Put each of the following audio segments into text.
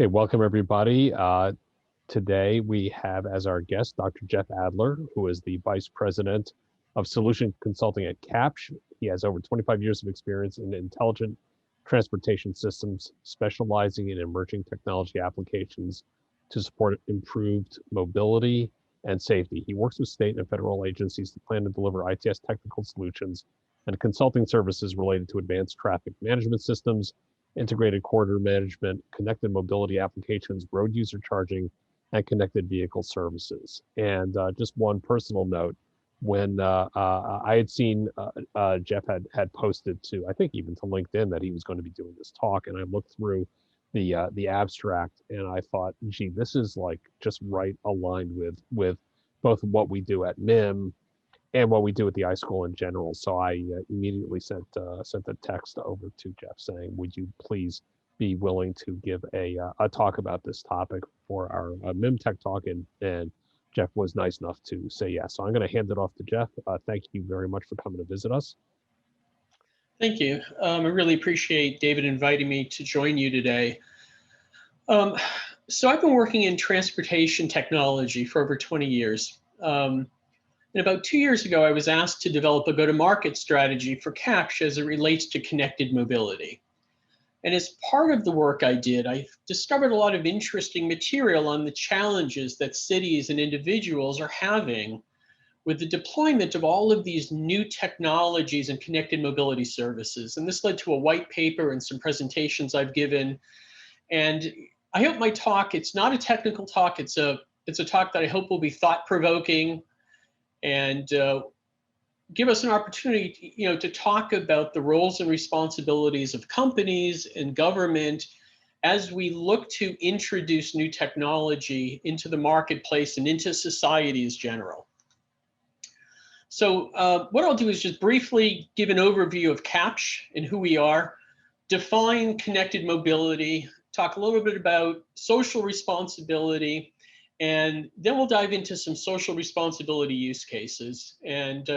Okay, welcome everybody. Today we have as our guest Dr. Jeff Adler, who is the Vice President of Solution Consulting at Kapsch. He has over 25 years of experience in intelligent transportation systems, specializing in emerging technology applications to support improved mobility and safety. He works with state and federal agencies to plan and deliver ITS technical solutions and consulting services related to advanced traffic management systems, integrated corridor management, connected mobility applications, road user charging, and connected vehicle services. And just one personal note, when I had seen Jeff had posted to, I think even to LinkedIn, that he was going to be doing this talk, and I looked through the abstract, and I thought, gee, this is like just right aligned with both what we do at MIM and what we do at the iSchool in general. So I immediately sent a text over to Jeff saying, would you please be willing to give a talk about this topic for our MIM Tech Talk? And Jeff was nice enough to say yes. So I'm going to hand it off to Jeff. Thank you very much for coming to visit us. Thank you. I really appreciate David inviting me to join you today. So I've been working in transportation technology for over 20 years. And about 2 years ago, I was asked to develop a go-to-market strategy for Kapsch as it relates to connected mobility. And as part of the work I did, I discovered a lot of interesting material on the challenges that cities and individuals are having with the deployment of all of these new technologies and connected mobility services. And this led to a white paper and some presentations I've given. And I hope my talk, it's not a technical talk, it's a talk that I hope will be thought-provoking and give us an opportunity, to talk about the roles and responsibilities of companies and government as we look to introduce new technology into the marketplace and into society as general. So what I'll do is just briefly give an overview of Kapsch and who we are, define connected mobility, talk a little bit about social responsibility, and then we'll dive into some social responsibility use cases. And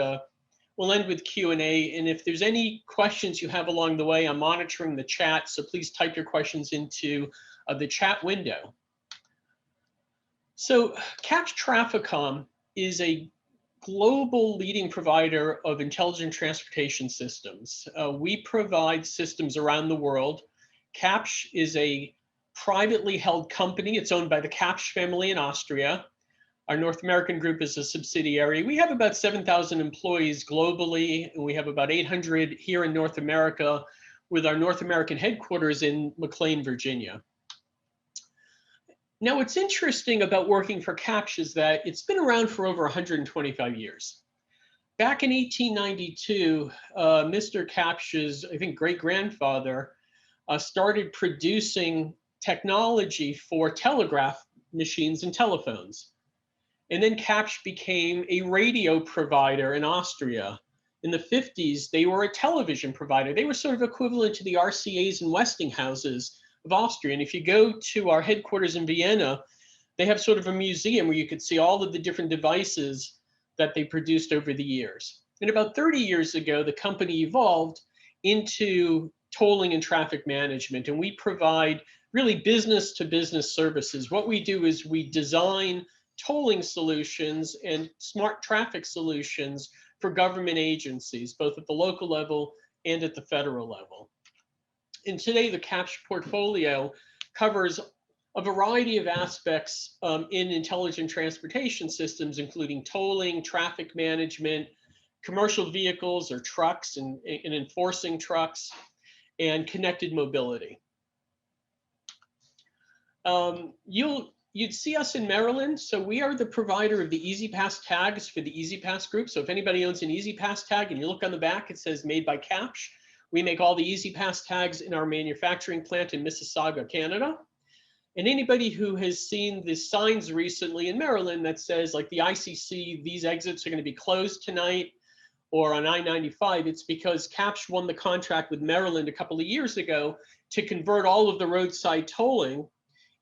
we'll end with Q&A. And if there's any questions you have along the way, I'm monitoring the chat, so please type your questions into the chat window. So Kapsch Trafficom is a global leading provider of intelligent transportation systems. We provide systems around the world. Kapsch is a privately held company. It's owned by the Kapsch family in Austria. Our North American group is a subsidiary. We have about 7,000 employees globally, and we have about 800 here in North America, with our North American headquarters in McLean, Virginia. Now, what's interesting about working for Kapsch is that it's been around for over 125 years. Back in 1892, Mr. Kapsch's, I think, great-grandfather started producing technology for telegraph machines and telephones. And then Kapsch became a radio provider in Austria. In the 50s, they were a television provider. They were sort of equivalent to the RCAs and Westinghouses of Austria. And if you go to our headquarters in Vienna, they have sort of a museum where you could see all of the different devices that they produced over the years. And about 30 years ago, the company evolved into tolling and traffic management. And we provide really business to business services. What we do is we design tolling solutions and smart traffic solutions for government agencies, both at the local level and at the federal level. And today, the Kapsch portfolio covers a variety of aspects in intelligent transportation systems, including tolling, traffic management, commercial vehicles or trucks and enforcing trucks, and connected mobility. You'd see us in Maryland. So we are the provider of the EasyPass tags for the EasyPass group. So if anybody owns an EasyPass tag and you look on the back, it says made by Kapsch. We make all the EasyPass tags in our manufacturing plant in Mississauga, Canada. And anybody who has seen the signs recently in Maryland that says, like the ICC, these exits are going to be closed tonight, or on I-95, it's because Kapsch won the contract with Maryland a couple of years ago to convert all of the roadside tolling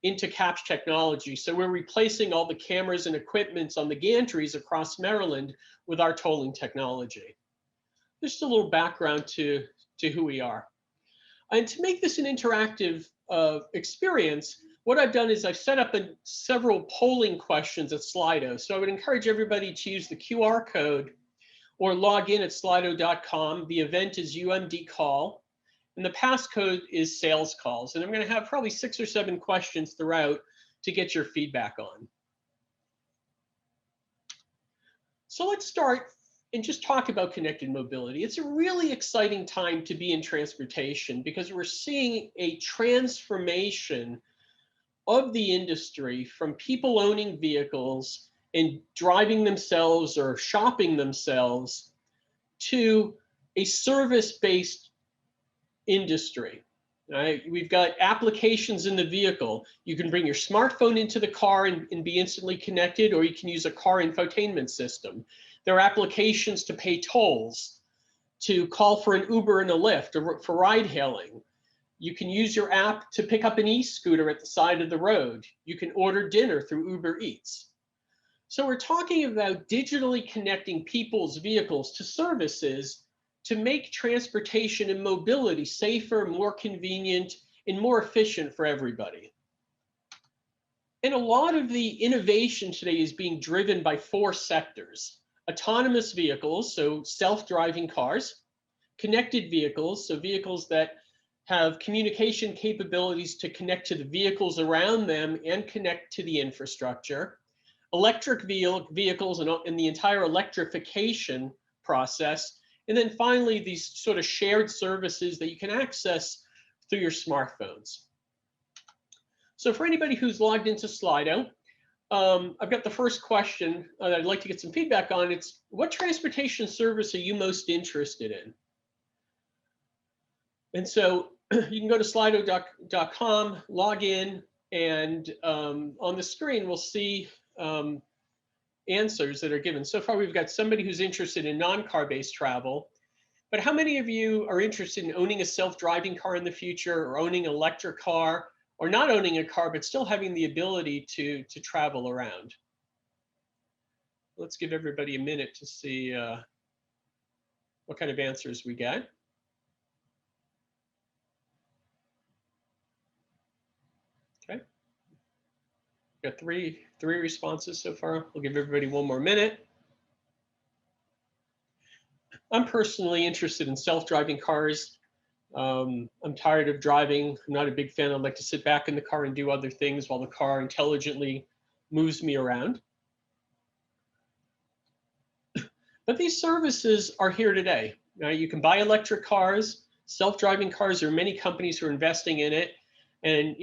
into Kapsch technology. So we're replacing all the cameras and equipments on the gantries across Maryland with our tolling technology. Just a little background to who we are. And to make this an interactive experience, what I've done is I've set up several polling questions at Slido. So I would encourage everybody to use the QR code or log in at slido.com. The event is UMD call, and the passcode is sales calls. And I'm going to have probably 6 or 7 questions throughout to get your feedback on. So let's start and just talk about connected mobility. It's a really exciting time to be in transportation because we're seeing a transformation of the industry from people owning vehicles and driving themselves or shopping themselves to a service-based industry. Right? We've got applications in the vehicle. You can bring your smartphone into the car and be instantly connected, or you can use a car infotainment system. There are applications to pay tolls, to call for an Uber and a Lyft, or for ride hailing. You can use your app to pick up an e-scooter at the side of the road. You can order dinner through Uber Eats. So we're talking about digitally connecting people's vehicles to services to make transportation and mobility safer, more convenient, and more efficient for everybody. And a lot of the innovation today is being driven by 4 sectors: autonomous vehicles, so self-driving cars; connected vehicles, so vehicles that have communication capabilities to connect to the vehicles around them and connect to the infrastructure; electric vehicles and the entire electrification process; and then finally, these sort of shared services that you can access through your smartphones. So for anybody who's logged into Slido, I've got the first question that I'd like to get some feedback on. It's, what transportation service are you most interested in? And so you can go to slido.com, log in, and on the screen, we'll see answers that are given. So far, we've got somebody who's interested in non-car-based travel. But how many of you are interested in owning a self-driving car in the future, or owning an electric car, or not owning a car, but still having the ability to travel around? Let's give everybody a minute to see what kind of answers we get. Okay. Got three responses so far. We'll give everybody one more minute. I'm personally interested in self-driving cars. I'm tired of driving. I'm not a big fan. I'd like to sit back in the car and do other things while the car intelligently moves me around. But these services are here today. Now, you can buy electric cars, self-driving cars. There are many companies who are investing in it. And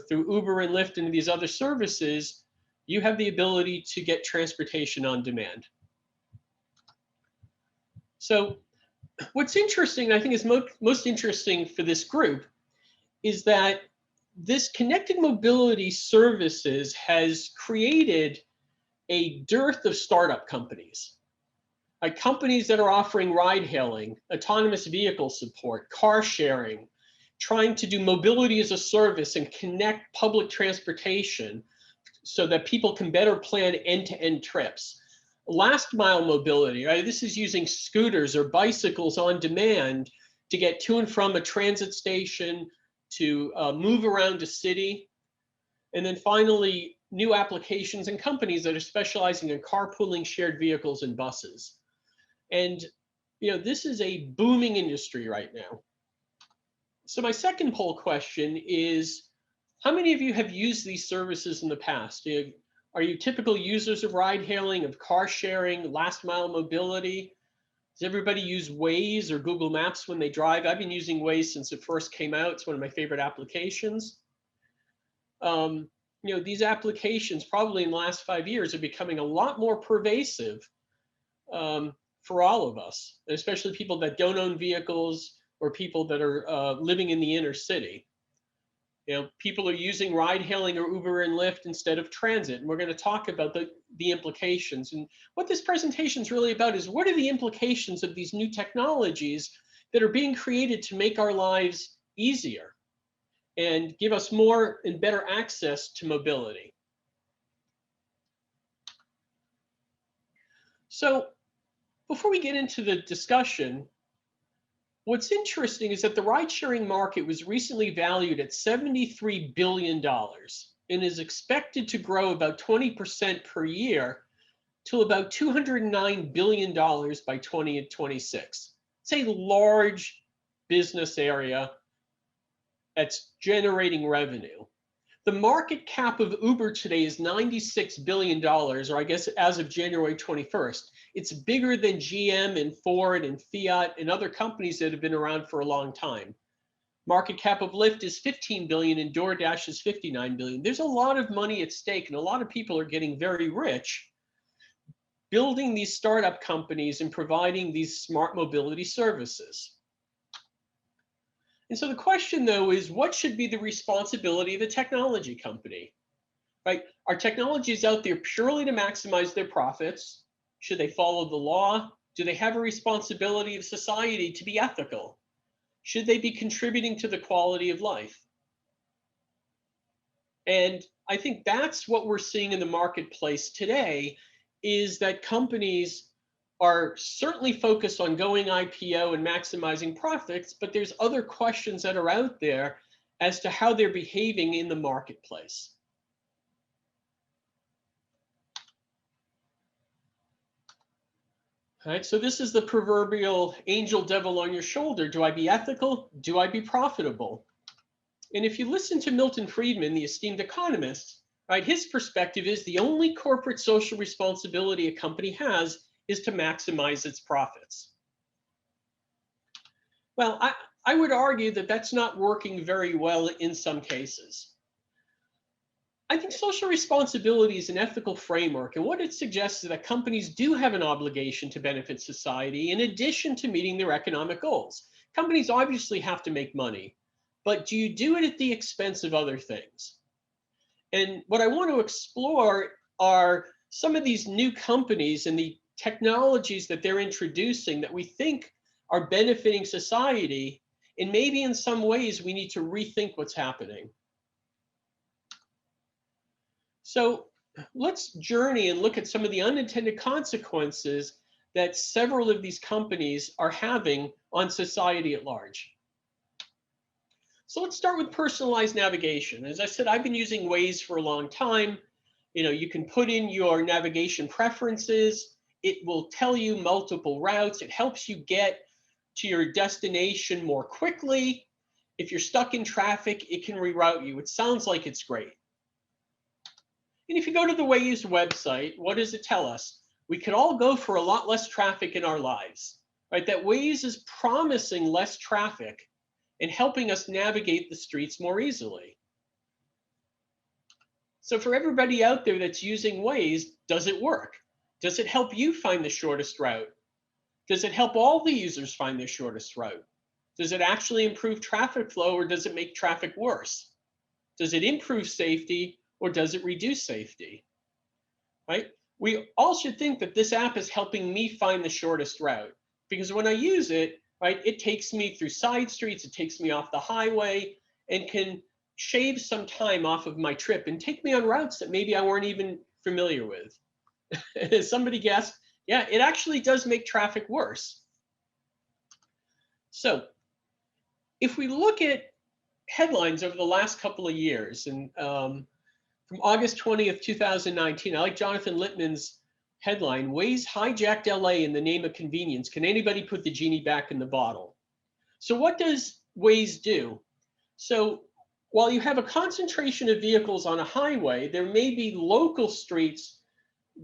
through Uber and Lyft and these other services, you have the ability to get transportation on demand. So what's interesting, I think is most interesting for this group, is that this connected mobility services has created a dearth of startup companies. Like companies that are offering ride hailing, autonomous vehicle support, car sharing, trying to do mobility as a service and connect public transportation so that people can better plan end-to-end trips. Last mile mobility, right? This is using scooters or bicycles on demand to get to and from a transit station, to move around a city. And then finally, new applications and companies that are specializing in carpooling, shared vehicles, and buses. And this is a booming industry right now. So my second poll question is, how many of you have used these services in the past? Are you typical users of ride hailing, of car sharing, last mile mobility? Does everybody use Waze or Google Maps when they drive? I've been using Waze since it first came out. It's one of my favorite applications. These applications probably in the last 5 years are becoming a lot more pervasive for all of us, especially people that don't own vehicles or people that are living in the inner city. People are using ride hailing or Uber and Lyft instead of transit. And we're going to talk about the implications. And what this presentation is really about is, what are the implications of these new technologies that are being created to make our lives easier and give us more and better access to mobility. So before we get into the discussion, what's interesting is that the ride-sharing market was recently valued at $73 billion. and is expected to grow about 20% per year to about $209 billion by 2026. It's a large business area that's generating revenue. The market cap of Uber today is $96 billion, or I guess as of January 21st. It's bigger than GM and Ford and Fiat and other companies that have been around for a long time. Market cap of Lyft is 15 billion and DoorDash is 59 billion. There's a lot of money at stake and a lot of people are getting very rich building these startup companies and providing these smart mobility services. And so the question though is, what should be the responsibility of a technology company, right? Are technologies out there purely to maximize their profits? Should they follow the law? Do they have a responsibility of society to be ethical? Should they be contributing to the quality of life? And I think that's what we're seeing in the marketplace today, is that companies are certainly focused on going IPO and maximizing profits, but there's other questions that are out there as to how they're behaving in the marketplace. All right, so this is the proverbial angel devil on your shoulder. Do I be ethical? Do I be profitable? And if you listen to Milton Friedman, the esteemed economist, right, his perspective is the only corporate social responsibility a company has is to maximize its profits. Well, I would argue that that's not working very well in some cases. I think social responsibility is an ethical framework, and what it suggests is that companies do have an obligation to benefit society in addition to meeting their economic goals. Companies obviously have to make money, but do you do it at the expense of other things? And what I want to explore are some of these new companies and the technologies that they're introducing that we think are benefiting society, and maybe in some ways we need to rethink what's happening. So let's journey and look at some of the unintended consequences that several of these companies are having on society at large. So let's start with personalized navigation. As I said, I've been using Waze for a long time. You can put in your navigation preferences. It will tell you multiple routes. It helps you get to your destination more quickly. If you're stuck in traffic, it can reroute you. It sounds like it's great. And if you go to the Waze website, what does it tell us? We could all go for a lot less traffic in our lives, right? That Waze is promising less traffic and helping us navigate the streets more easily. So for everybody out there that's using Waze, does it work? Does it help you find the shortest route? Does it help all the users find their shortest route? Does it actually improve traffic flow, or does it make traffic worse? Does it improve safety, or does it reduce safety? Right? We all should think that this app is helping me find the shortest route, because when I use it, right, it takes me through side streets, it takes me off the highway, and can shave some time off of my trip and take me on routes that maybe I weren't even familiar with. As somebody guessed, yeah, it actually does make traffic worse. So if we look at headlines over the last couple of years, and from August 20th, 2019, I like Jonathan Littman's headline, Waze hijacked LA in the name of convenience. Can anybody put the genie back in the bottle? So what does Waze do? So while you have a concentration of vehicles on a highway, there may be local streets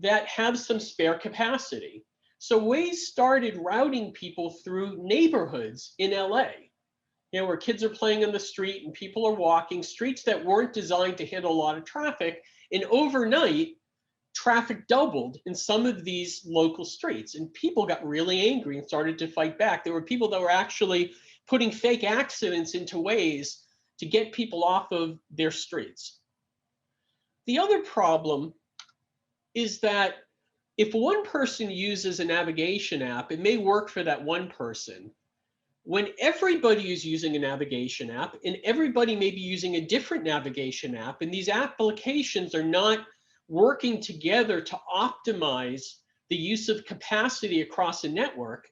that have some spare capacity. So Waze started routing people through neighborhoods in LA, where kids are playing on the street and people are walking, streets that weren't designed to handle a lot of traffic. And overnight, traffic doubled in some of these local streets, and people got really angry and started to fight back. There were people that were actually putting fake accidents into Waze to get people off of their streets. The other problem is that if one person uses a navigation app, it may work for that one person. When everybody is using a navigation app, and everybody may be using a different navigation app, and these applications are not working together to optimize the use of capacity across a network,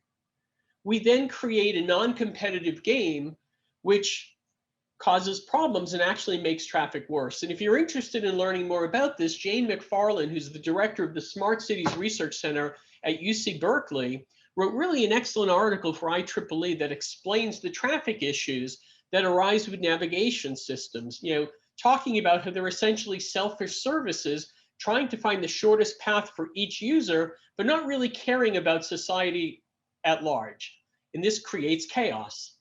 we then create a non-competitive game, which causes problems and actually makes traffic worse. And if you're interested in learning more about this, Jane McFarland, who's the director of the Smart Cities Research Center at UC Berkeley, wrote really an excellent article for IEEE that explains the traffic issues that arise with navigation systems, talking about how they're essentially selfish services trying to find the shortest path for each user, but not really caring about society at large. And this creates chaos.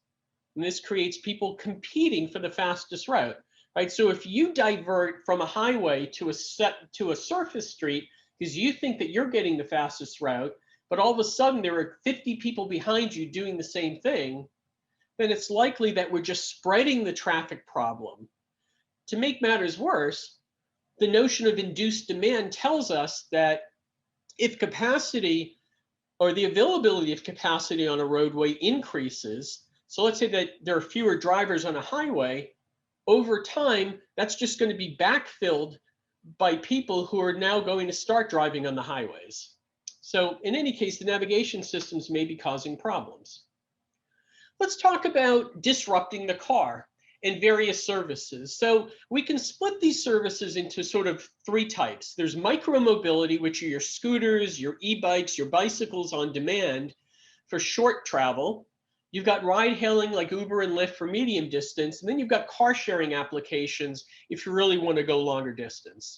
And this creates people competing for the fastest route, right? So if you divert from a highway to a surface street because you think that you're getting the fastest route, but all of a sudden there are 50 people behind you doing the same thing, then it's likely that we're just spreading the traffic problem. To make matters worse, the notion of induced demand tells us that if capacity or the availability of capacity on a roadway increases, so let's say that there are fewer drivers on a highway, over time, that's just going to be backfilled by people who are now going to start driving on the highways. So in any case, the navigation systems may be causing problems. Let's talk about disrupting the car and various services. So we can split these services into sort of three types. There's micromobility, which are your scooters, your e-bikes, your bicycles on demand for short travel. You've got ride hailing like Uber and Lyft for medium distance. And then you've got car sharing applications if you really want to go longer distance.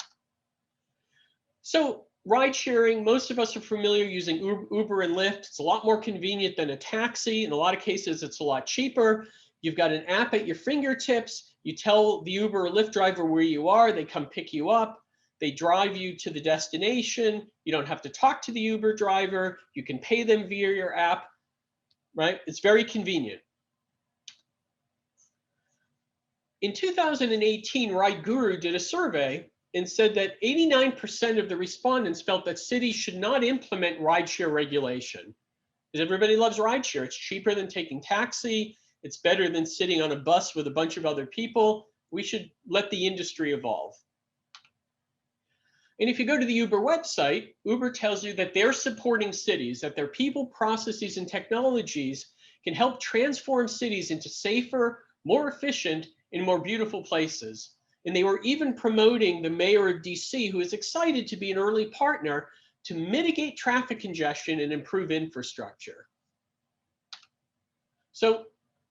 So ride sharing, most of us are familiar using Uber and Lyft. It's a lot more convenient than a taxi. In a lot of cases, it's a lot cheaper. You've got an app at your fingertips. You tell the Uber or Lyft driver where you are. They come pick you up. They drive you to the destination. You don't have to talk to the Uber driver. You can pay them via your app, right? It's very convenient. In 2018, RideGuru did a survey and said that 89% of the respondents felt that cities should not implement rideshare regulation. Because everybody loves rideshare. It's cheaper than taking taxi. It's better than sitting on a bus with a bunch of other people. We should let the industry evolve. And if you go to the Uber website, Uber tells you that they're supporting cities, that their people, processes, and technologies can help transform cities into safer, more efficient, and more beautiful places. And they were even promoting the mayor of DC, who is excited to be an early partner to mitigate traffic congestion and improve infrastructure. So,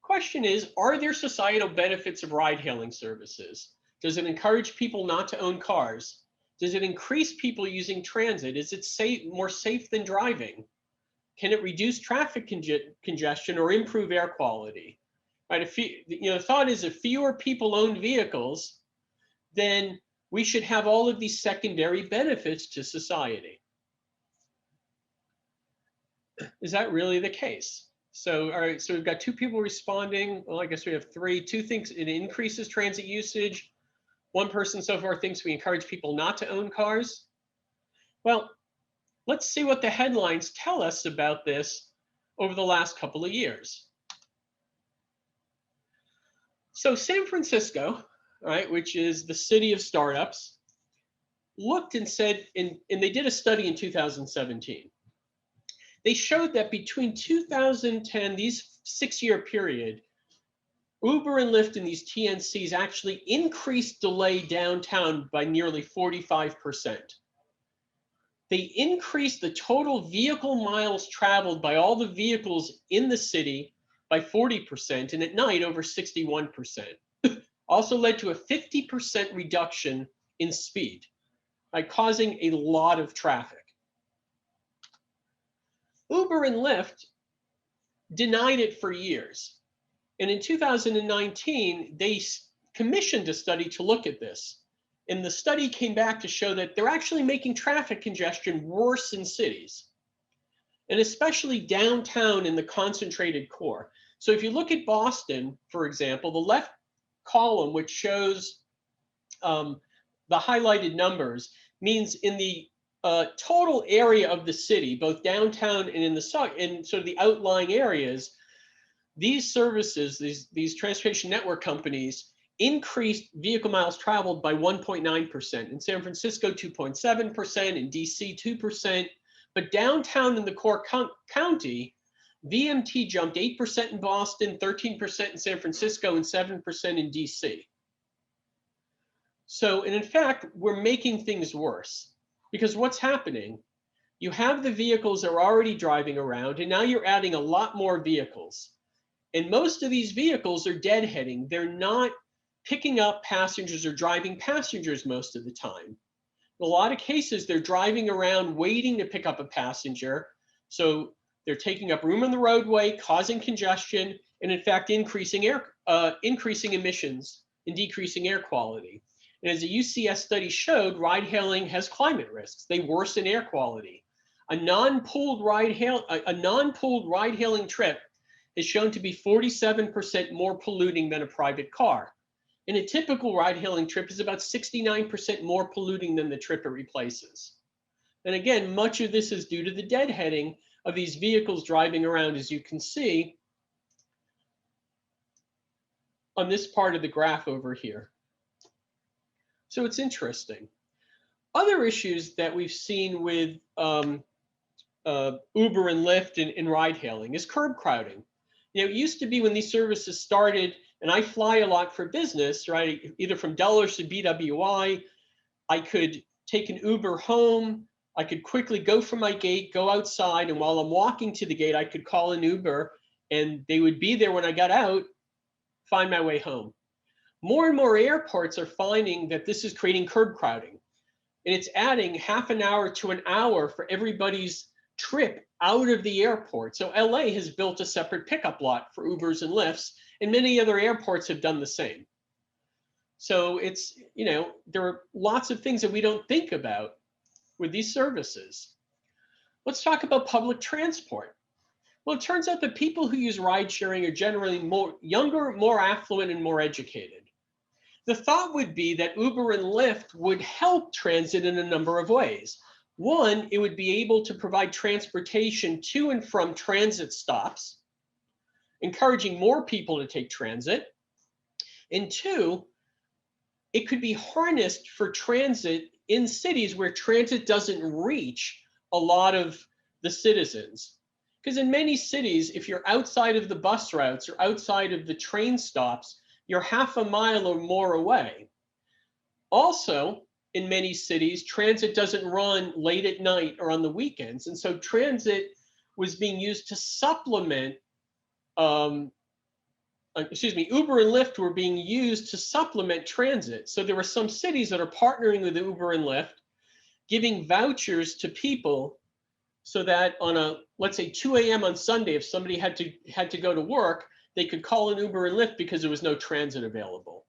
question is, are there societal benefits of ride-hailing services? Does it encourage people not to own cars? Does it increase people using transit? Is it more safe than driving? Can it reduce traffic congestion or improve air quality? Right? The thought is, if fewer people own vehicles, then we should have all of these secondary benefits to society. Is that really the case? So, all right, so we've got two people responding. Well, I guess we have three. Two thinks it increases transit usage. One person so far thinks we encourage people not to own cars. Well, let's see what the headlines tell us about this over the last couple of years. So San Francisco, right, which is the city of startups, looked and said, and they did a study in 2017. They showed that between 2010, these 6-year period, Uber and Lyft and these TNCs actually increased delay downtown by nearly 45%. They increased the total vehicle miles traveled by all the vehicles in the city by 40%, and at night over 61%. Also led to a 50% reduction in speed, by causing a lot of traffic. Uber and Lyft denied it for years. And in 2019, they commissioned a study to look at this. And the study came back to show that they're actually making traffic congestion worse in cities, and especially downtown in the concentrated core. So if you look at Boston, for example, the left column, which shows the highlighted numbers, means in the total area of the city, both downtown and in sort of the outlying areas, these services, these transportation network companies, increased vehicle miles traveled by 1.9%. In San Francisco, 2.7%. In DC, 2%. But downtown in the core county, VMT jumped 8% in Boston, 13% in San Francisco, and 7% in DC. So, and in fact, we're making things worse because what's happening, you have the vehicles that are already driving around, and now you're adding a lot more vehicles. And most of these vehicles are deadheading. They're not picking up passengers or driving passengers most of the time. In a lot of cases, they're driving around waiting to pick up a passenger. So they're taking up room on the roadway, causing congestion, and in fact, increasing emissions and decreasing air quality. And as a UCS study showed, ride-hailing has climate risks. They worsen air quality. A non-pooled ride-hailing trip is shown to be 47% more polluting than a private car. And a typical ride-hailing trip is about 69% more polluting than the trip it replaces. And again, much of this is due to the deadheading of these vehicles driving around, as you can see on this part of the graph over here. So it's interesting. Other issues that we've seen with Uber and Lyft and ride-hailing is curb crowding. You know, it used to be when these services started, and I fly a lot for business, right? Either from Dulles to BWI, I could take an Uber home. I could quickly go from my gate, go outside, and while I'm walking to the gate, I could call an Uber, and they would be there when I got out, find my way home. More and more airports are finding that this is creating curb crowding, and it's adding half an hour to an hour for everybody's trip out of the airport. So LA has built a separate pickup lot for Ubers and Lyfts, and many other airports have done the same. So it's, you know, there are lots of things that we don't think about with these services. Let's talk about public transport. Well, it turns out that people who use ride sharing are generally younger, more affluent, and more educated. The thought would be that Uber and Lyft would help transit in a number of ways. One, it would be able to provide transportation to and from transit stops, encouraging more people to take transit. And two, it could be harnessed for transit in cities where transit doesn't reach a lot of the citizens. Because in many cities, if you're outside of the bus routes or outside of the train stops, you're half a mile or more away. Also, in many cities, transit doesn't run late at night or on the weekends. And so transit was being used to supplement, Uber and Lyft were being used to supplement transit. So there were some cities that are partnering with Uber and Lyft, giving vouchers to people so that on a, let's say 2 a.m. on Sunday, if somebody had to go to work, they could call an Uber and Lyft because there was no transit available.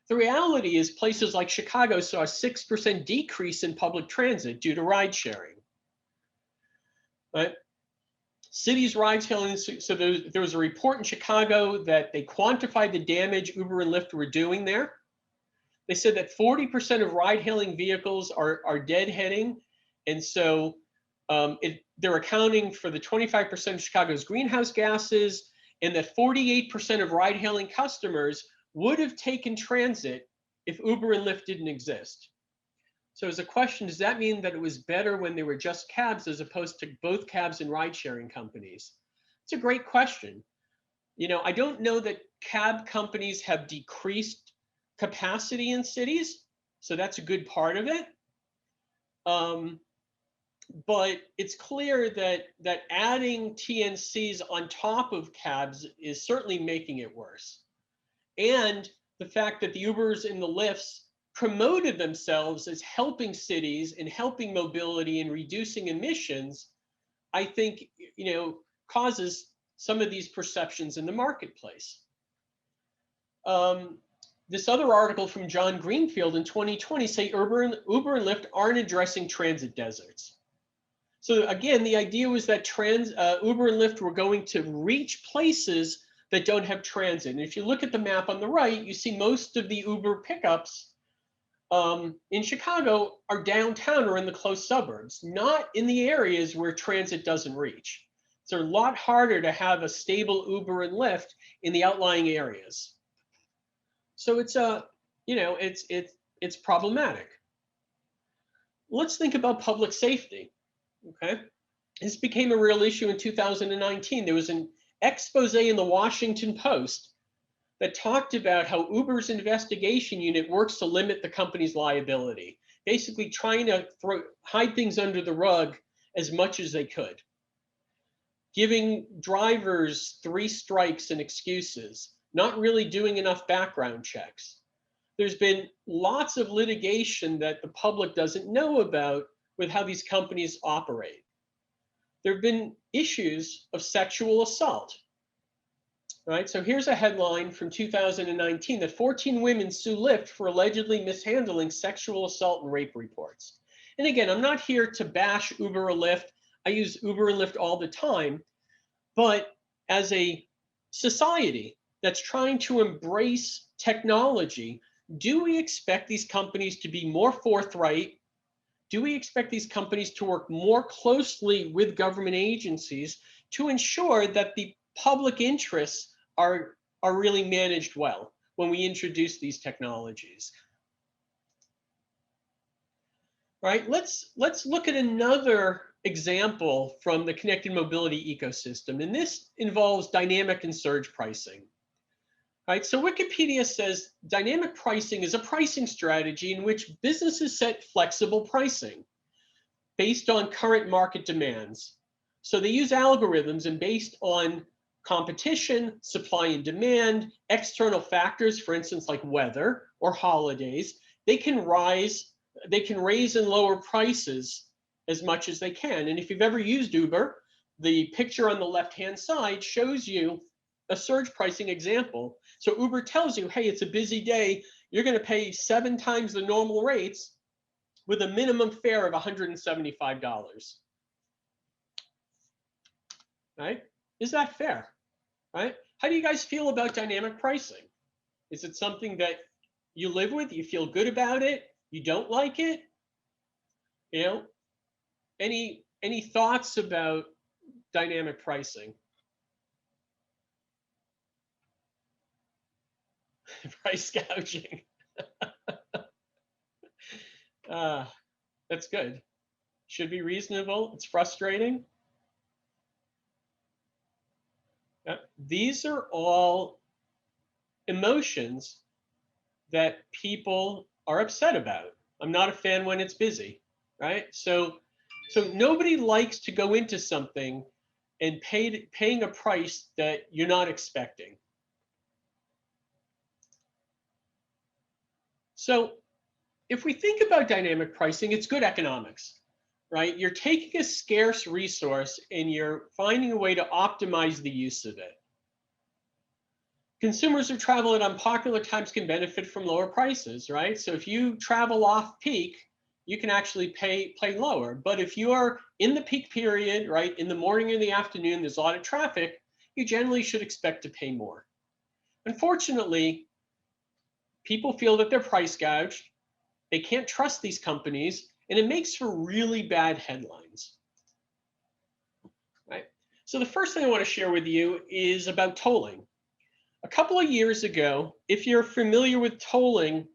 The reality is places like Chicago saw a 6% decrease in public transit due to ride sharing. Right? Cities ride hailing, so there was a report in Chicago that they quantified the damage Uber and Lyft were doing there. They said that 40% of ride hailing vehicles are deadheading. And so they're accounting for the 25% of Chicago's greenhouse gases, and that 48% of ride hailing customers would have taken transit if Uber and Lyft didn't exist. So as a question, does that mean that it was better when they were just cabs as opposed to both cabs and ride sharing companies? It's a great question. You know, I don't know that cab companies have decreased capacity in cities, so that's a good part of it. But it's clear that adding TNCs on top of cabs is certainly making it worse. And the fact that the Ubers and the Lyfts promoted themselves as helping cities and helping mobility and reducing emissions, I think, you know, causes some of these perceptions in the marketplace. This other article from John Greenfield in 2020 say Uber and Lyft aren't addressing transit deserts. So again, the idea was that Uber and Lyft were going to reach places that don't have transit. And if you look at the map on the right, you see most of the Uber pickups in Chicago are downtown or in the close suburbs, not in the areas where transit doesn't reach. It's a lot harder to have a stable Uber and Lyft in the outlying areas. So it's it's problematic. Let's think about public safety. Okay. This became a real issue in 2019. There was an expose in the Washington Post that talked about how Uber's investigation unit works to limit the company's liability, basically trying to hide things under the rug as much as they could, giving drivers 3 strikes and excuses, not really doing enough background checks. There's been lots of litigation that the public doesn't know about with how these companies operate. There have been issues of sexual assault. Right, so here's a headline from 2019 that 14 women sue Lyft for allegedly mishandling sexual assault and rape reports. And again, I'm not here to bash Uber or Lyft. I use Uber and Lyft all the time. But as a society that's trying to embrace technology, do we expect these companies to be more forthright? Do we expect these companies to work more closely with government agencies to ensure that the public interests are really managed well when we introduce these technologies? Right, let's look at another example from the connected mobility ecosystem, and this involves dynamic and surge pricing. Right, so Wikipedia says dynamic pricing is a pricing strategy in which businesses set flexible pricing based on current market demands. So they use algorithms, and based on competition, supply and demand, external factors, for instance, like weather or holidays, they can raise and lower prices as much as they can. And if you've ever used Uber, the picture on the left-hand side shows you a surge pricing example. So Uber tells you, hey, it's a busy day. You're going to pay 7 times the normal rates with a minimum fare of $175. Right? Is that fair? Right? How do you guys feel about dynamic pricing? Is it something that you live with? You feel good about it? You don't like it? You know, any thoughts about dynamic pricing? Price gouging. That's good. Should be reasonable. It's frustrating. These are all emotions that people are upset about. I'm not a fan when it's busy, right? So nobody likes to go into something and paying a price that you're not expecting. So if we think about dynamic pricing, it's good economics, right? You're taking a scarce resource and you're finding a way to optimize the use of it. Consumers who travel at unpopular times can benefit from lower prices, right? So if you travel off peak, you can actually pay lower. But if you are in the peak period, right, in the morning or the afternoon, there's a lot of traffic, you generally should expect to pay more. Unfortunately, people feel that they're price gouged. They can't trust these companies, and it makes for really bad headlines. Right? So the first thing I want to share with you is about tolling. A couple of years ago, if you're familiar with tolling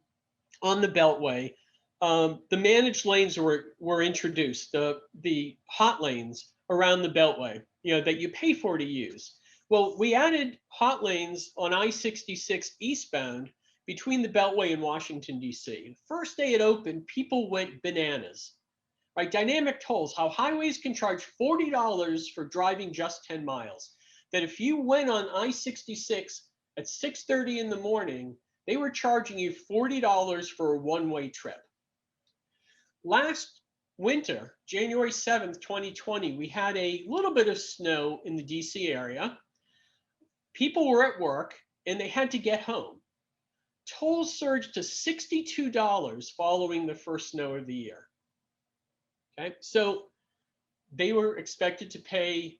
on the Beltway, the managed lanes were introduced, the hot lanes around the Beltway, that you pay for to use. Well, we added hot lanes on I-66 eastbound between the Beltway and Washington, D.C. First day it opened, people went bananas. Right? Dynamic tolls, how highways can charge $40 for driving just 10 miles. That if you went on I-66 at 6:30 in the morning, they were charging you $40 for a one-way trip. Last winter, January 7th, 2020, we had a little bit of snow in the DC area. People were at work and they had to get home. Tolls surged to $62 following the first snow of the year. Okay, so they were expected to pay,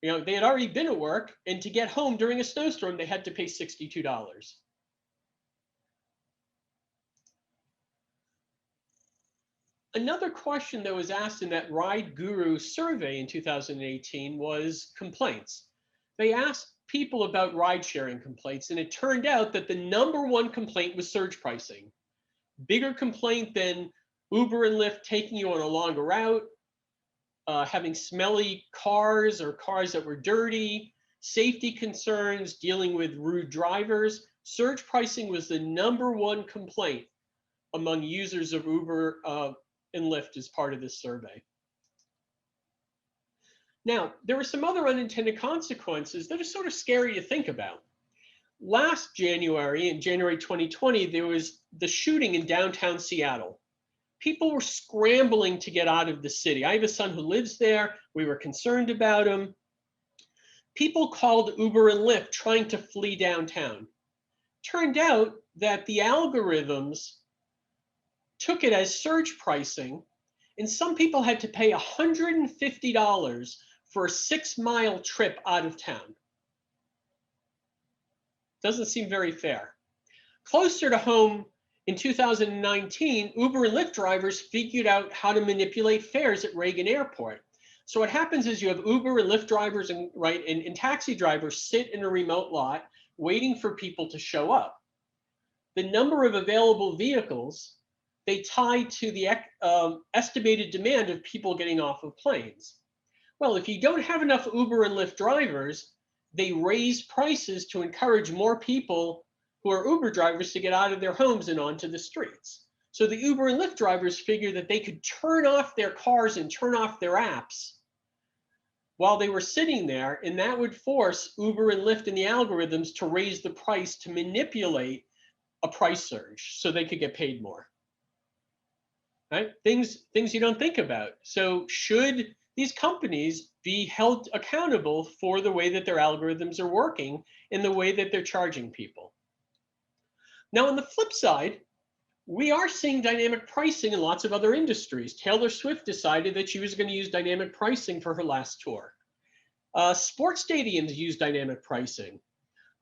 they had already been at work, and to get home during a snowstorm, they had to pay $62. Another question that was asked in that RideGuru survey in 2018 was complaints. They asked people about ride-sharing complaints, and it turned out that the #1 complaint was surge pricing. Bigger complaint than Uber and Lyft taking you on a longer route, having smelly cars or cars that were dirty, safety concerns, dealing with rude drivers. Surge pricing was the #1 complaint among users of Uber and Lyft as part of this survey. Now, there were some other unintended consequences that are sort of scary to think about. Last January, in January 2020, there was the shooting in downtown Seattle. People were scrambling to get out of the city. I have a son who lives there. We were concerned about him. People called Uber and Lyft trying to flee downtown. Turned out that the algorithms took it as surge pricing, and some people had to pay $150 for a 6-mile trip out of town. Doesn't seem very fair. Closer to home, in 2019, Uber and Lyft drivers figured out how to manipulate fares at Reagan Airport. So what happens is you have Uber and Lyft drivers and taxi drivers sit in a remote lot waiting for people to show up. The number of available vehicles, they tie to the estimated demand of people getting off of planes. Well, if you don't have enough Uber and Lyft drivers, they raise prices to encourage more people who are Uber drivers to get out of their homes and onto the streets. So the Uber and Lyft drivers figured that they could turn off their cars and turn off their apps while they were sitting there, and that would force Uber and Lyft and the algorithms to raise the price to manipulate a price surge so they could get paid more. Right? Things you don't think about. So should these companies be held accountable for the way that their algorithms are working and the way that they're charging people? Now, on the flip side, we are seeing dynamic pricing in lots of other industries. Taylor Swift decided that she was going to use dynamic pricing for her last tour. Sports stadiums use dynamic pricing.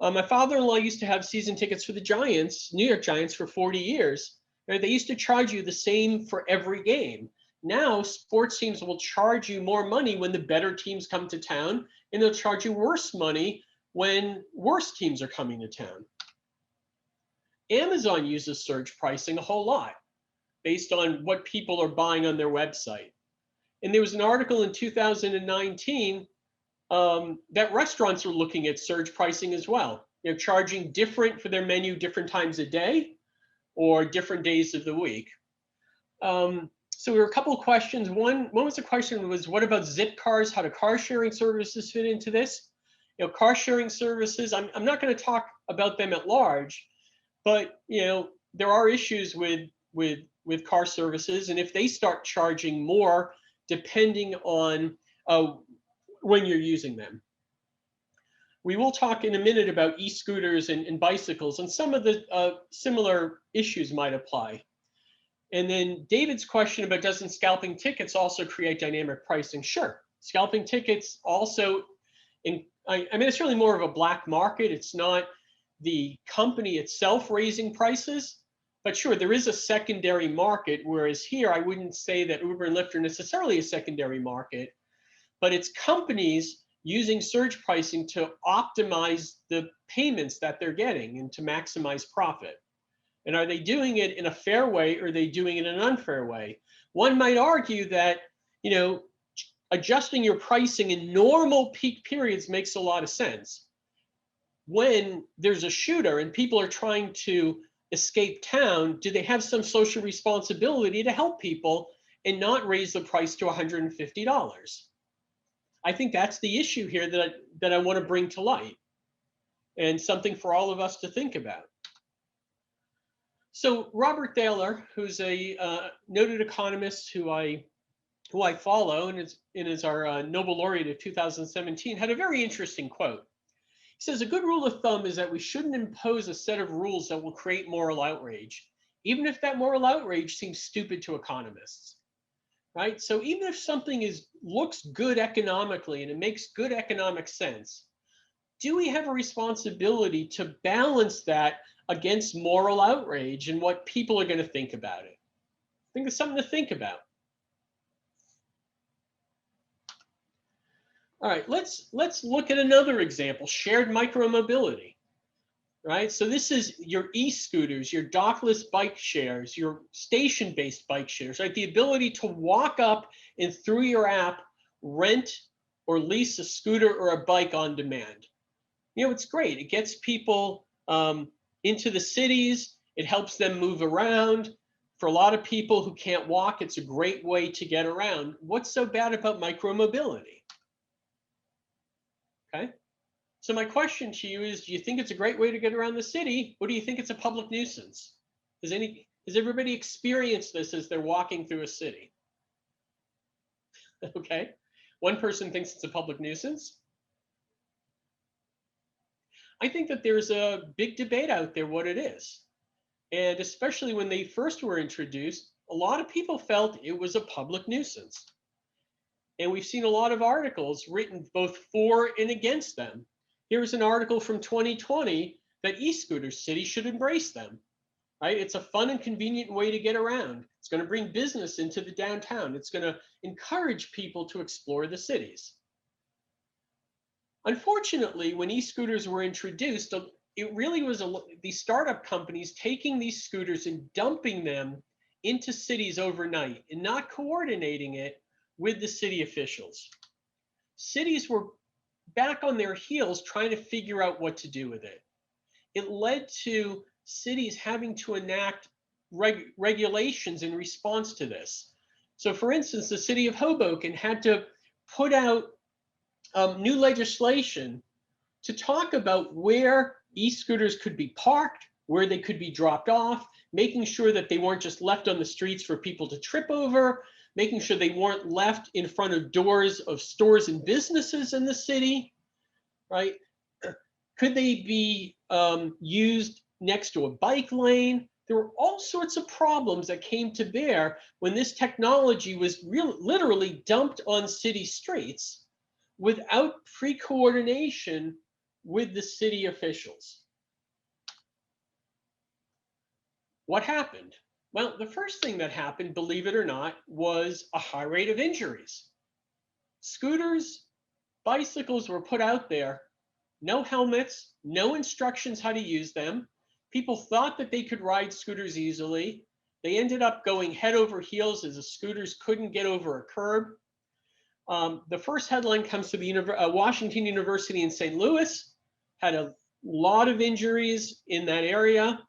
My father-in-law used to have season tickets for the Giants, New York Giants, for 40 years. They used to charge you the same for every game. Now, sports teams will charge you more money when the better teams come to town, and they'll charge you worse money when worse teams are coming to town. Amazon uses surge pricing a whole lot based on what people are buying on their website. And there was an article in 2019 that restaurants are looking at surge pricing as well. They're charging different for their menu different times a day or different days of the week. So there were a couple of questions. One was the question was, what about Zip cars? How do car sharing services fit into this? Car sharing services, I'm not going to talk about them at large, but there are issues with car services, and if they start charging more depending on when you're using them. We will talk in a minute about e-scooters and bicycles, and some of the similar issues might apply. And then David's question about, doesn't scalping tickets also create dynamic pricing? Sure, scalping tickets also, I mean, it's really more of a black market. It's not the company itself raising prices, but sure, there is a secondary market, whereas here I wouldn't say that Uber and Lyft are necessarily a secondary market, but it's companies using surge pricing to optimize the payments that they're getting and to maximize profit. And are they doing it in a fair way, or are they doing it in an unfair way? One might argue that, adjusting your pricing in normal peak periods makes a lot of sense. When there's a shooter and people are trying to escape town, do they have some social responsibility to help people and not raise the price to $150? I think that's the issue here that I want to bring to light, and something for all of us to think about. So Robert Thaler, who's a noted economist who I follow and is our Nobel laureate of 2017, had a very interesting quote. He says, a good rule of thumb is that we shouldn't impose a set of rules that will create moral outrage, even if that moral outrage seems stupid to economists, right? So even if something looks good economically and it makes good economic sense, do we have a responsibility to balance that against moral outrage and what people are going to think about it? I think it's something to think about. All right, let's look at another example, shared micromobility, right? So this is your e-scooters, your dockless bike shares, your station-based bike shares, right? The ability to walk up and through your app rent or lease a scooter or a bike on demand. It's great. It gets people into the cities. It helps them move around. For a lot of people who can't walk, it's a great way to get around. What's so bad about micromobility? Okay. So my question to you is, do you think it's a great way to get around the city, or do you think it's a public nuisance? Has everybody experienced this as they're walking through a city? Okay. One person thinks it's a public nuisance. I think that there's a big debate out there what it is. And especially when they first were introduced, a lot of people felt it was a public nuisance. And we've seen a lot of articles written both for and against them. Here's an article from 2020 that e-scooters, cities should embrace them. Right? It's a fun and convenient way to get around. It's going to bring business into the downtown. It's going to encourage people to explore the cities. Unfortunately, when e-scooters were introduced, it really was these startup companies taking these scooters and dumping them into cities overnight and not coordinating it with the city officials. Cities were back on their heels trying to figure out what to do with it. It led to cities having to enact regulations in response to this. So for instance, the city of Hoboken had to put out new legislation to talk about where e-scooters could be parked, where they could be dropped off, making sure that they weren't just left on the streets for people to trip over, making sure they weren't left in front of doors of stores and businesses in the city, right? Could they be used next to a bike lane? There were all sorts of problems that came to bear when this technology was literally dumped on city streets without pre-coordination with the city officials. What happened? Well, the first thing that happened, believe it or not, was a high rate of injuries. Scooters, bicycles were put out there, no helmets, no instructions how to use them. People thought that they could ride scooters easily. They ended up going head over heels as the scooters couldn't get over a curb. The first headline comes to the Washington University in St. Louis, had a lot of injuries in that area.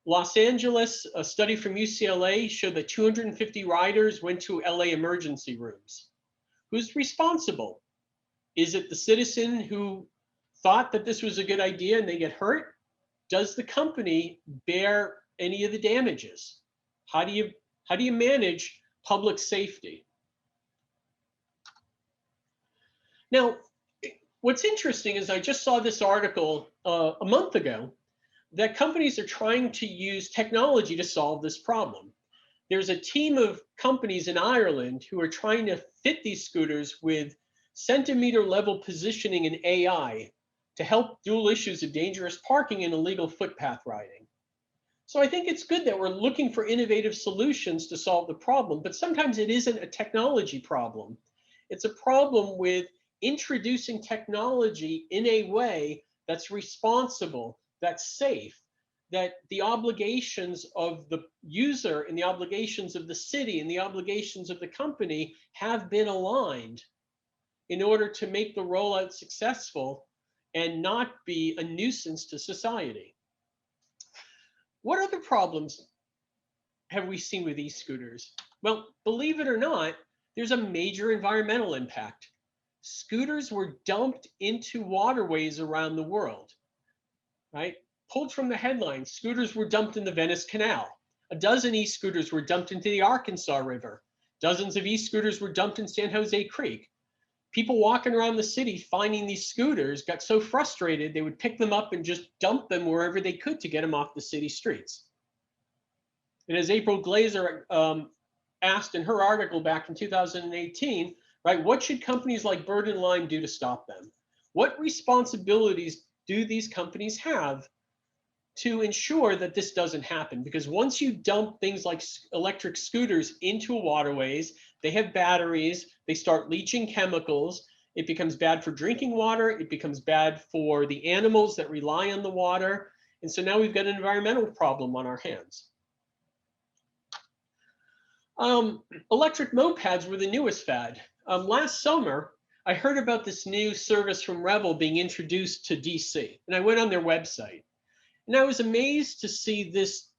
Los Angeles, a study from UCLA showed that 250 riders went to LA emergency rooms. Who's responsible? Is it the citizen who thought that this was a good idea and they get hurt? Does the company bear any of the damages? How do you manage public safety? Now, what's interesting is I just saw this article a month ago that companies are trying to use technology to solve this problem. There's a team of companies in Ireland who are trying to fit these scooters with centimeter level positioning and AI to help dual issues of dangerous parking and illegal footpath riding. So I think it's good that we're looking for innovative solutions to solve the problem, but sometimes it isn't a technology problem. It's a problem with introducing technology in a way that's responsible, that's safe, that the obligations of the user and the obligations of the city and the obligations of the company have been aligned in order to make the rollout successful and not be a nuisance to society. What other problems have we seen with e-scooters? Well, believe it or not, there's a major environmental impact. Scooters were dumped into waterways around the world, right? Pulled from the headlines, scooters were dumped in the Venice Canal. A dozen e-scooters were dumped into the Arkansas River. Dozens of e-scooters were dumped in San Jose Creek. People walking around the city finding these scooters got so frustrated they would pick them up and just dump them wherever they could to get them off the city streets. And as April Glazer asked in her article back in 2018, right, what should companies like Bird and Lime do to stop them? What responsibilities do these companies have to ensure that this doesn't happen? Because once you dump things like electric scooters into waterways, they have batteries, they start leaching chemicals, it becomes bad for drinking water, it becomes bad for the animals that rely on the water. And so now we've got an environmental problem on our hands. Electric mopeds were the newest fad. Last summer, I heard about this new service from Rebel being introduced to DC, and I went on their website, and I was amazed to see this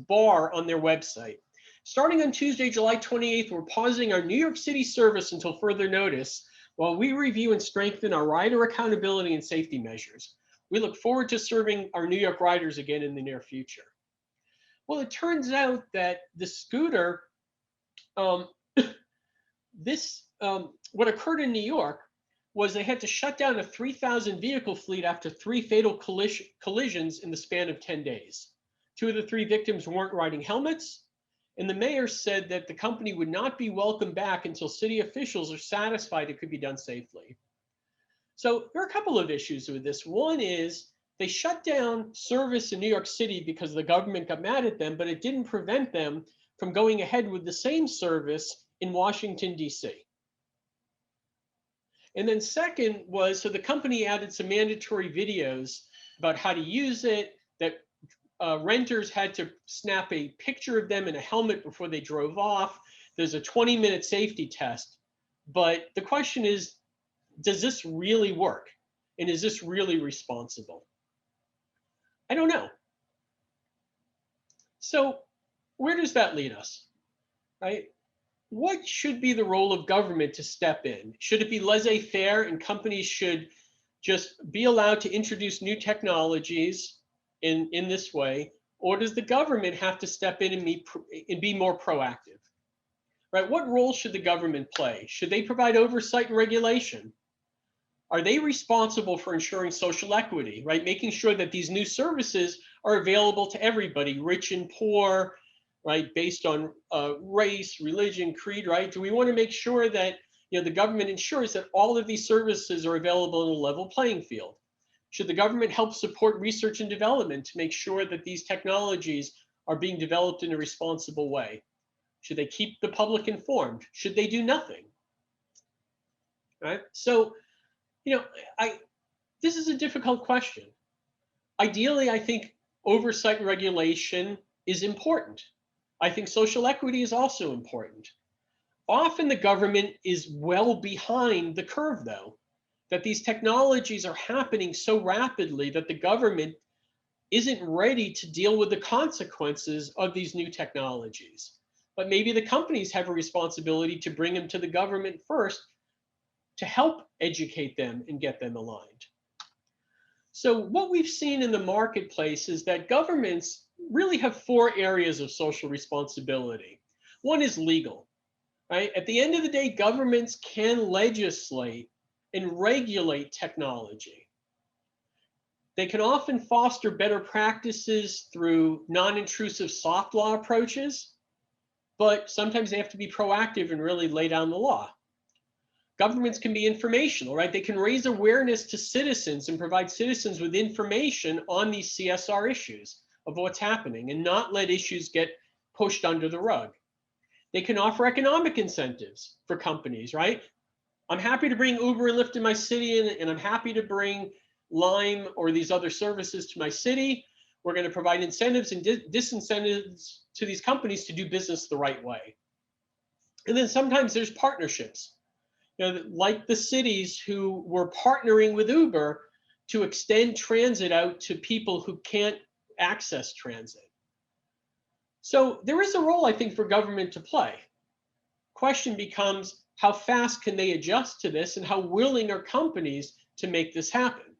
bar on their website. Starting on Tuesday, July 28th, we're pausing our New York City service until further notice while we review and strengthen our rider accountability and safety measures. We look forward to serving our New York riders again in the near future. Well, it turns out that the scooter, um, what occurred in New York was they had to shut down a 3,000 vehicle fleet after 3 fatal collisions in the span of 10 days. 2 of the 3 victims weren't riding helmets, and the mayor said that the company would not be welcomed back until city officials are satisfied it could be done safely. So there are a couple of issues with this. One is they shut down service in New York City because the government got mad at them, but it didn't prevent them from going ahead with the same service in Washington, D.C. And then second was, so the company added some mandatory videos about how to use it, that renters had to snap a picture of them in a helmet before they drove off. There's a 20-minute safety test. But the question is, does this really work? And is this really responsible? I don't know. So where does that lead us, right? What should be the role of government to step in? Should it be laissez-faire and companies should just be allowed to introduce new technologies in this way? Or does the government have to step in and be more proactive? Right? What role should the government play? Should they provide oversight and regulation? Are they responsible for ensuring social equity, right? Making sure that these new services are available to everybody, rich and poor, right? Based on race, religion, creed, right? Do we want to make sure that the government ensures that all of these services are available in a level playing field? Should the government help support research and development to make sure that these technologies are being developed in a responsible way? Should they keep the public informed? Should they do nothing? Right? So, this is a difficult question. Ideally, I think oversight and regulation is important. I think social equity is also important. Often the government is well behind the curve, though, that these technologies are happening so rapidly that the government isn't ready to deal with the consequences of these new technologies. But maybe the companies have a responsibility to bring them to the government first to help educate them and get them aligned. So what we've seen in the marketplace is that governments really have 4 areas of social responsibility. One is legal, right? At the end of the day, governments can legislate and regulate technology. They can often foster better practices through non-intrusive soft law approaches, but sometimes they have to be proactive and really lay down the law. Governments can be informational, right? They can raise awareness to citizens and provide citizens with information on these CSR issues of what's happening and not let issues get pushed under the rug. They can offer economic incentives for companies, right? I'm happy to bring Uber and Lyft in my city, and I'm happy to bring Lime or these other services to my city. We're going to provide incentives and disincentives to these companies to do business the right way. And then sometimes there's partnerships. Like the cities who were partnering with Uber to extend transit out to people who can't access transit. So there is a role, I think, for government to play. Question becomes, how fast can they adjust to this and how willing are companies to make this happen?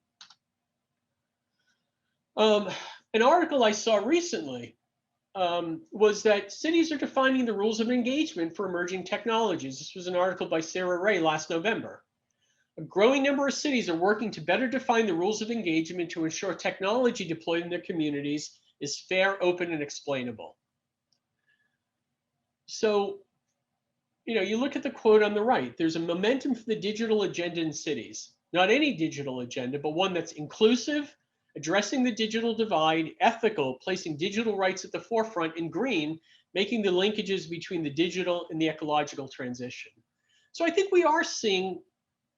An article I saw recently was that cities are defining the rules of engagement for emerging technologies. This was an article by Sarah Ray last November. A growing number of cities are working to better define the rules of engagement to ensure technology deployed in their communities is fair, open, and explainable. So, you look at the quote on the right, there's a momentum for the digital agenda in cities. Not any digital agenda, but one that's inclusive, addressing the digital divide, ethical, placing digital rights at the forefront, and green, making the linkages between the digital and the ecological transition. So I think we are seeing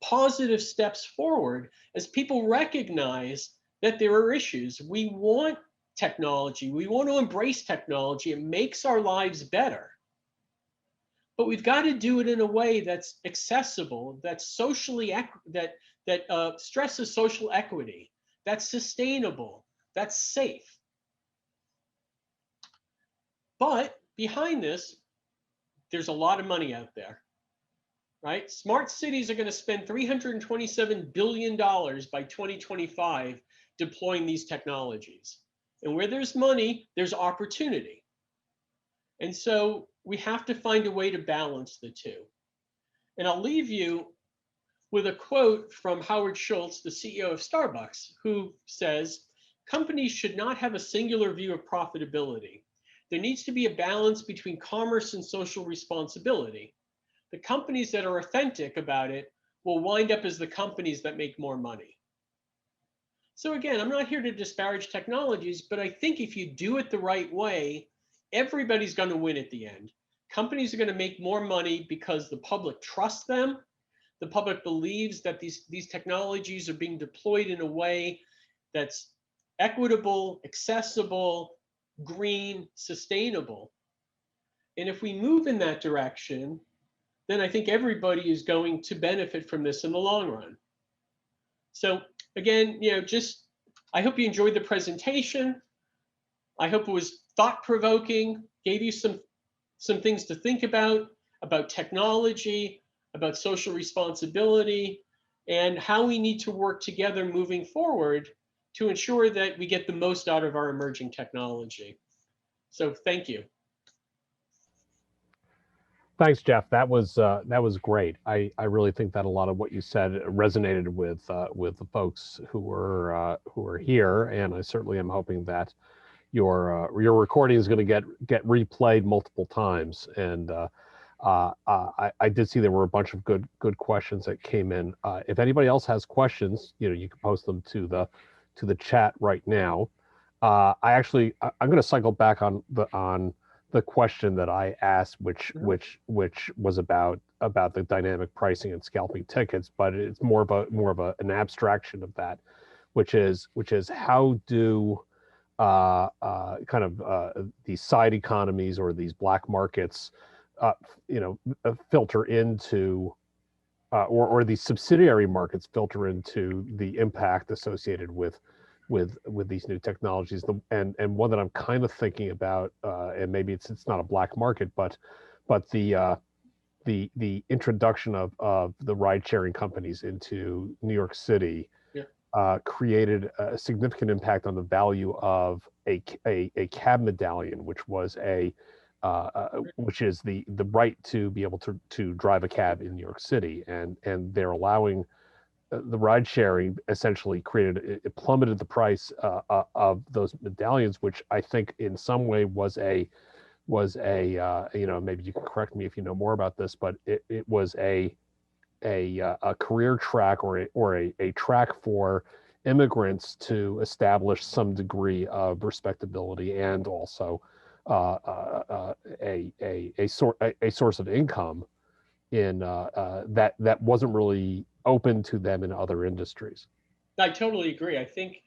positive steps forward as people recognize that there are issues. We want technology. We want to embrace technology. It makes our lives better. but we've got to do it in a way that's accessible, that's socially that stresses social equity, that's sustainable, that's safe. But behind this, there's a lot of money out there, right? Smart cities are going to spend $327 billion by 2025 deploying these technologies. And where there's money, there's opportunity. And so we have to find a way to balance the two. And I'll leave you with a quote from Howard Schultz, the CEO of Starbucks, who says, "Companies should not have a singular view of profitability. There needs to be a balance between commerce and social responsibility. The companies that are authentic about it will wind up as the companies that make more money." So again, I'm not here to disparage technologies, but I think if you do it the right way, everybody's going to win at the end. Companies are going to make more money because the public trusts them. The public believes that these technologies are being deployed in a way that's equitable, accessible, green, sustainable. And if we move in that direction, then I think everybody is going to benefit from this in the long run. So again, I hope you enjoyed the presentation. I hope it was thought-provoking, gave you some things to think about technology, about social responsibility, and how we need to work together moving forward to ensure that we get the most out of our emerging technology. So thank you. Thanks, Jeff. That was great. I really think that a lot of what you said resonated with the folks who were here, and I certainly am hoping that your recording is going to get replayed multiple times. And I did see there were a bunch of good questions that came in. If anybody else has questions, you can post them to the chat right now. I'm going to cycle back on the question that I asked, which was about the dynamic pricing and scalping tickets, but it's more of an abstraction of that, which is how do these side economies or these black markets filter into or these subsidiary markets filter into the impact associated with these new technologies. And one that I'm kind of thinking about, and maybe it's not a black market, but the introduction of the ride sharing companies into New York City created a significant impact on the value of a cab medallion, which is the right to be able to drive a cab in New York City, and they're allowing the ride sharing essentially it plummeted the price of those medallions, which I think in some way was a maybe you can correct me if you know more about this, but it was a career track or a track for immigrants to establish some degree of respectability and also a source of income in that wasn't really open to them in other industries. I totally agree. I think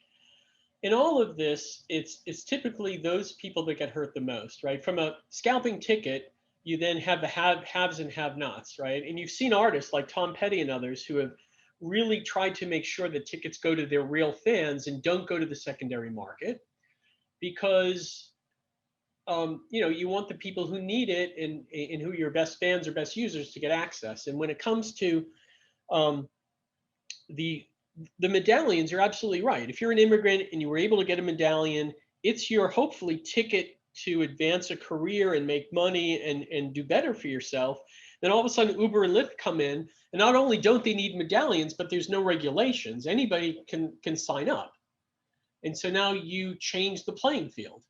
in all of this, it's typically those people that get hurt the most, right? From a scalping ticket, you then have the haves and have-nots, right? And you've seen artists like Tom Petty and others who have really tried to make sure that tickets go to their real fans and don't go to the secondary market, because you want the people who need it and who your best fans or best users to get access. And when it comes to the medallions, you're absolutely right. If you're an immigrant and you were able to get a medallion, it's your hopefully ticket to advance a career and make money and do better for yourself. Then all of a sudden Uber and Lyft come in, and not only don't they need medallions, but there's no regulations. Anybody can sign up. And so now you change the playing field,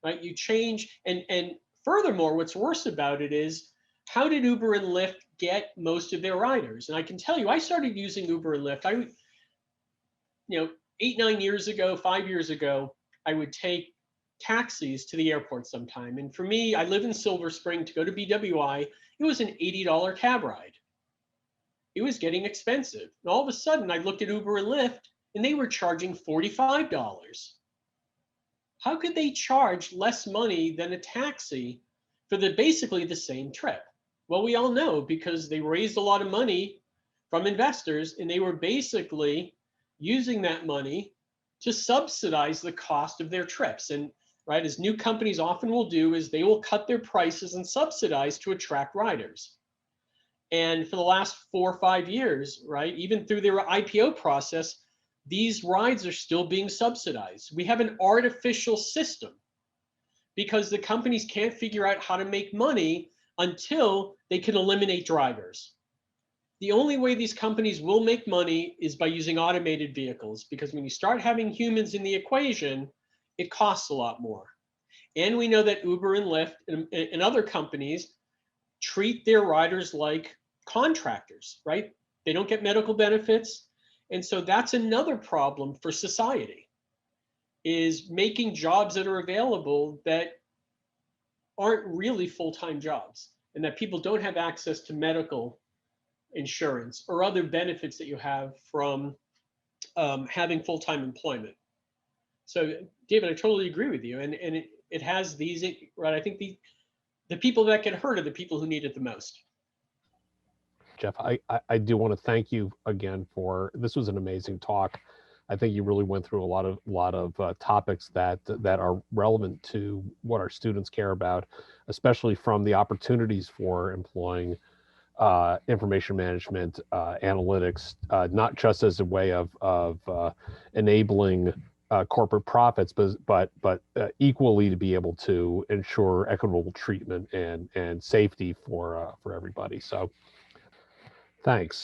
right? You change, and furthermore, what's worse about it is, how did Uber and Lyft get most of their riders? And I can tell you, I started using Uber and Lyft. 8-9 years ago, 5 years ago, I would take taxis to the airport sometime. And for me, I live in Silver Spring. To go to BWI, it was an $80 cab ride. It was getting expensive. And all of a sudden, I looked at Uber and Lyft, and they were charging $45. How could they charge less money than a taxi for basically the same trip? Well, we all know because they raised a lot of money from investors and they were basically using that money to subsidize the cost of their trips. And right, as new companies often will do, is they will cut their prices and subsidize to attract riders. And for the last 4 or 5 years, right, even through their IPO process, these rides are still being subsidized. We have an artificial system because the companies can't figure out how to make money until they can eliminate drivers. The only way these companies will make money is by using automated vehicles, because when you start having humans in the equation, it costs a lot more. And we know that Uber and Lyft and other companies treat their riders like contractors, right? They don't get medical benefits. And so that's another problem for society, is making jobs that are available that aren't really full-time jobs, and that people don't have access to medical insurance or other benefits that you have from having full-time employment. So David, I totally agree with you. And it has these, right? I think the people that get hurt are the people who need it the most. Jeff, I do want to thank you again for, this was an amazing talk. I think you really went through a lot of topics that are relevant to what our students care about, especially from the opportunities for employing information management, analytics, not just as a way of enabling corporate profits, but equally to be able to ensure equitable treatment and safety for everybody. So, thanks.